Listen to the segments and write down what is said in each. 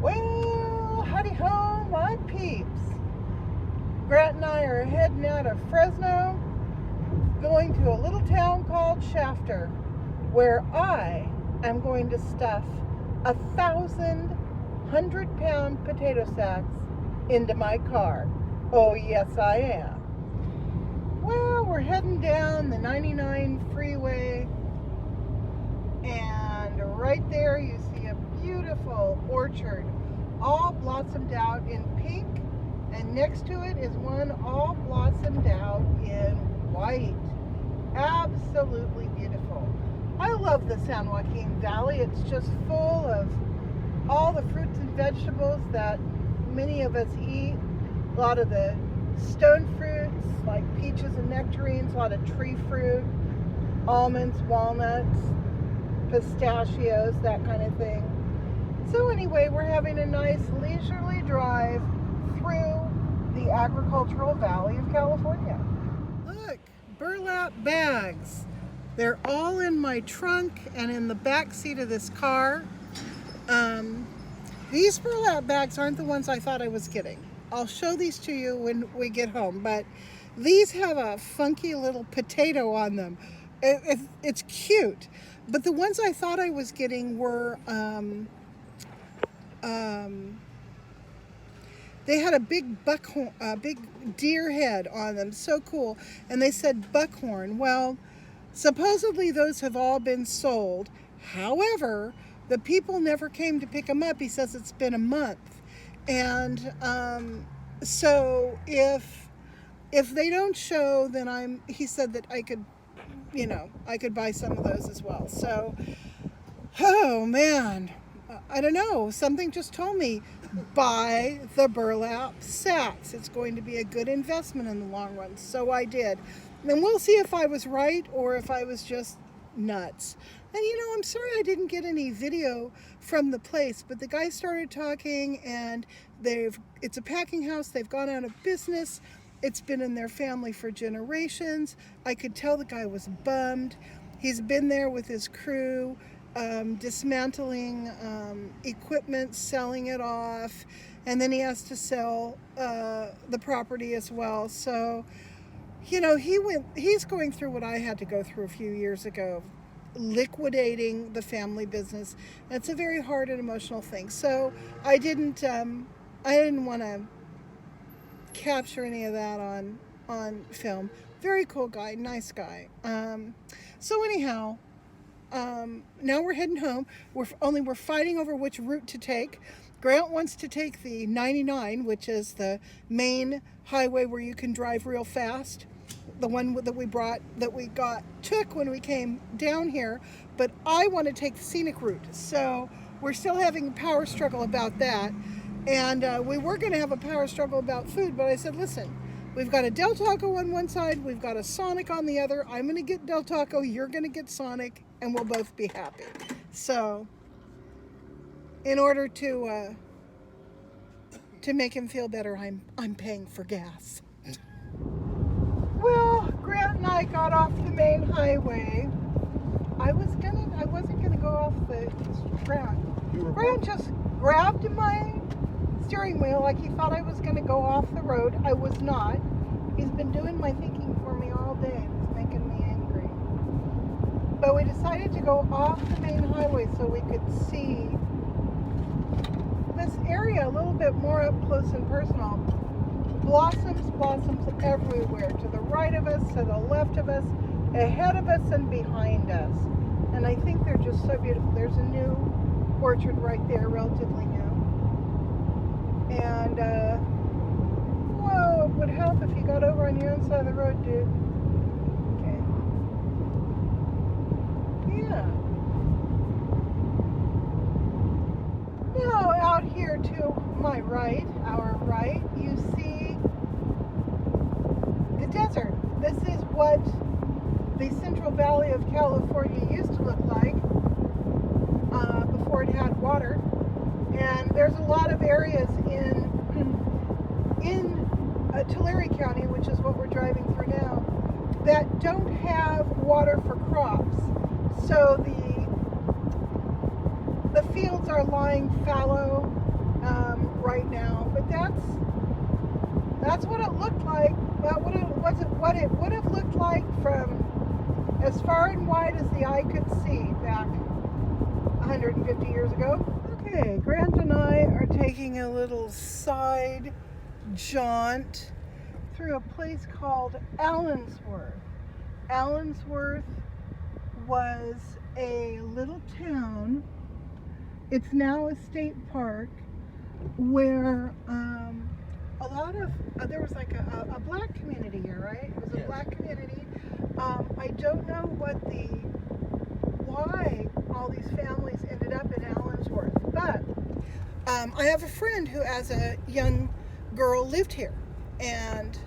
Well, howdy ho, my peeps. Grant and I are heading out of Fresno, going to a little town called Shafter, where I am going to stuff 1,000 100-pound potato sacks into my car. Oh, yes, I am. Well, we're heading down the 99 freeway, and right there you see a beautiful orchard, all blossomed out in pink, and next to it is one all blossomed out in white. Absolutely beautiful. I love the San Joaquin Valley. It's just full of all the fruits and vegetables that many of us eat. A lot of the stone fruits like peaches and nectarines, a lot of tree fruit, almonds, walnuts, pistachios, that kind of thing. So anyway, we're having a nice leisurely drive through the agricultural valley of California. Look, burlap bags. They're all in my trunk and in the back seat of this car. These burlap bags aren't the ones I thought I was getting. I'll show these to you when we get home, but these have a funky little potato on them. It's cute, but the ones I thought I was getting were they had a big buckhorn, a big deer head on them, so cool, and they said buckhorn. Well, supposedly those have all been sold. However, the people never came to pick them up. He says it's been a month, and so if they don't show, then he said that I could, I could buy some of those as well. So, oh man, I don't know. Something just told me buy the burlap sacks. It's going to be a good investment in the long run. So I did. And we'll see if I was right or if I was just nuts. And I'm sorry I didn't get any video from the place, but the guy started talking, and it's a packing house. They've gone out of business. It's been in their family for generations. I could tell the guy was bummed. He's been there with his crew, dismantling equipment, selling it off, and then he has to sell the property as well. So, he's going through what I had to go through a few years ago, liquidating the family business. It's a very hard and emotional thing. So I didn't want to capture any of that on film. Very cool guy, nice guy. So anyhow, now we're heading home. We're fighting over which route to take. Grant wants to take the 99, which is the main highway where you can drive real fast. The one that we took when we came down here, but I want to take the scenic route. So we're still having a power struggle about that. And we were going to have a power struggle about food, but I said, listen, we've got a Del Taco on one side, we've got a Sonic on the other. I'm going to get Del Taco, you're going to get Sonic, and we'll both be happy. So in order to make him feel better, I'm paying for gas. Well, Grant and I got off the main highway. I wasn't gonna go off the Grant. Grant just grabbed my steering wheel like he thought I was gonna go off the road. I was not. He's been doing my thinking for me all day. It's making me angry. But we decided to go off the main highway so we could see this area a little bit more up close and personal. Blossoms everywhere, to the right of us, to the left of us, ahead of us, and behind us. And I think they're just so beautiful. There's a new orchard right there, relatively new. And, whoa, it would help if you got over on your own side of the road, dude. Okay. Yeah. Now, out here to my right, our right, you see the desert. This is what the Central Valley of California used to look like before it had water. And there's a lot of areas in Tulare County, which is what we're driving through now, that don't have water for crops. So the fields are lying fallow That's what it looked like. What it would have looked like from as far and wide as the eye could see back 150 years ago. Okay, Grant and I are taking a little side jaunt through a place called Allensworth. Allensworth was a little town. It's now a state park where a lot of there was like a black community here, right? It was a black community. I don't know why all these families ended up in Allensworth, but I have a friend who, as a young girl, lived here, and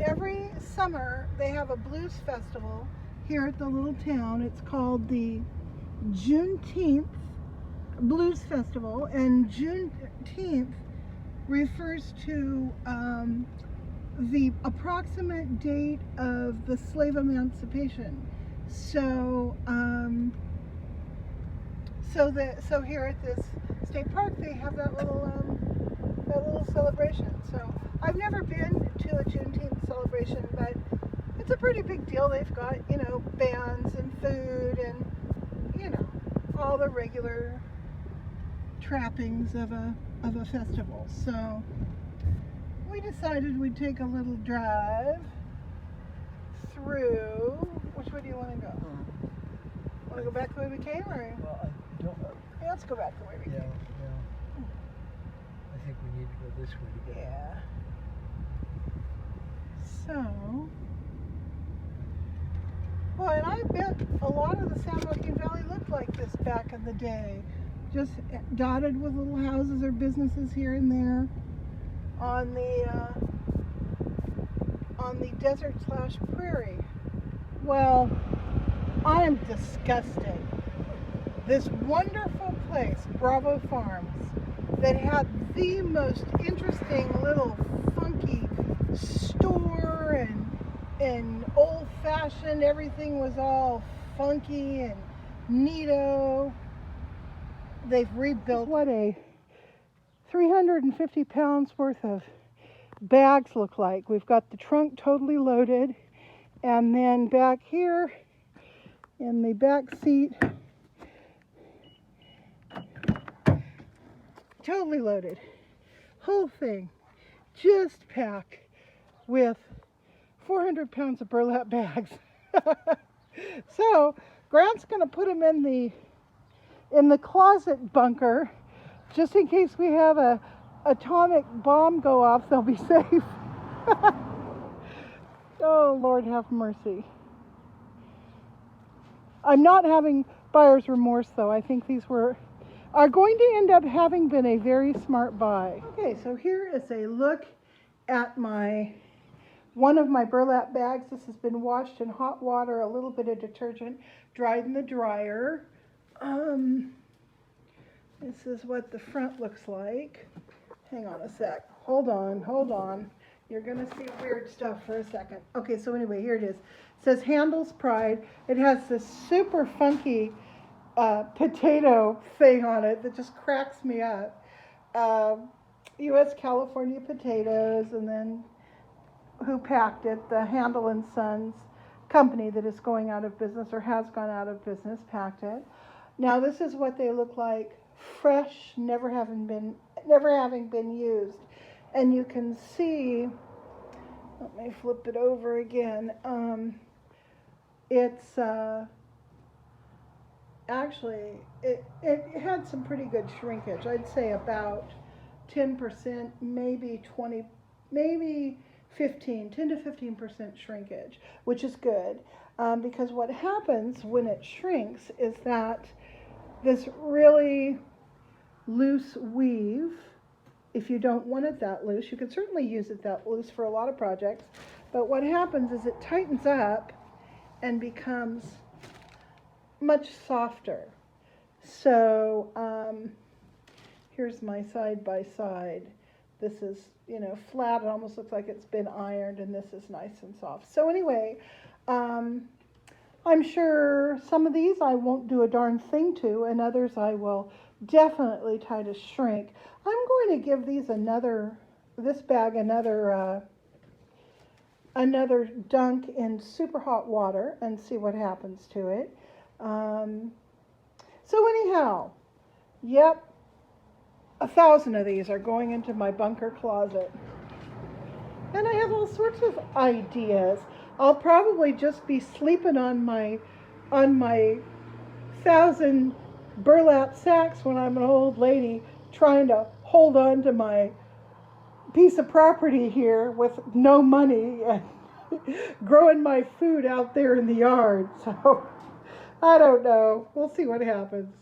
every summer they have a blues festival here at the little town. It's called the Juneteenth Blues Festival, and Juneteenth refers to the approximate date of the slave emancipation. So so here at this state park they have that little celebration. So I've never been to a Juneteenth celebration, but it's a pretty big deal. They've got, bands and food and, all the regular trappings of a festival. So we decided we'd take a little drive through. Which way do you want to go? Want to go back the way we came, or? Well, I don't know. Yeah, let's go back the way we came. Yeah. I think we need to go this way to get. Yeah. So, well, and I bet a lot of the San Joaquin Valley looked like this back in the day, just dotted with little houses or businesses here and there on the desert/prairie. Well, I am disgusted. This wonderful place, Bravo Farms, that had the most interesting little funky store and old-fashioned. Everything was all funky and neato. They've rebuilt what a 350 pounds worth of bags look like. We've got the trunk totally loaded, and then back here in the back seat, totally loaded. Whole thing just packed with 400 pounds of burlap bags. So Grant's going to put them in the closet bunker just in case we have a atomic bomb go off. They'll be safe. Oh, Lord have mercy. I'm not having buyer's remorse, though. I think these are going to end up having been a very smart buy. Okay, so here is a look at one of my burlap bags. This has been washed in hot water, a little bit of detergent, dried in the dryer. This is what the front looks like. Hang on a sec. Hold on. You're going to see weird stuff for a second. Okay, so anyway, here it is. It says Handel's Pride. It has this super funky potato thing on it that just cracks me up. U.S. California potatoes, and then who packed it? The Handel and Sons company that is going out of business or has gone out of business packed it. Now this is what they look like, fresh, never having been used. And you can see, let me flip it over again. It's actually, it had some pretty good shrinkage. I'd say about 10%, maybe 20, maybe 10 to 15% shrinkage, which is good. Because what happens when it shrinks is that this really loose weave, if you don't want it that loose, you can certainly use it that loose for a lot of projects, but what happens is it tightens up and becomes much softer. So here's my side by side. This is, flat. It almost looks like it's been ironed, and this is nice and soft. So anyway, I'm sure some of these I won't do a darn thing to, and others I will definitely try to shrink. I'm going to give these this bag another dunk in super hot water and see what happens to it. Um, so anyhow, yep, 1,000 of these are going into my bunker closet. And I have all sorts of ideas. I'll probably just be sleeping on my 1,000 burlap sacks when I'm an old lady trying to hold on to my piece of property here with no money and growing my food out there in the yard. So I don't know. We'll see what happens.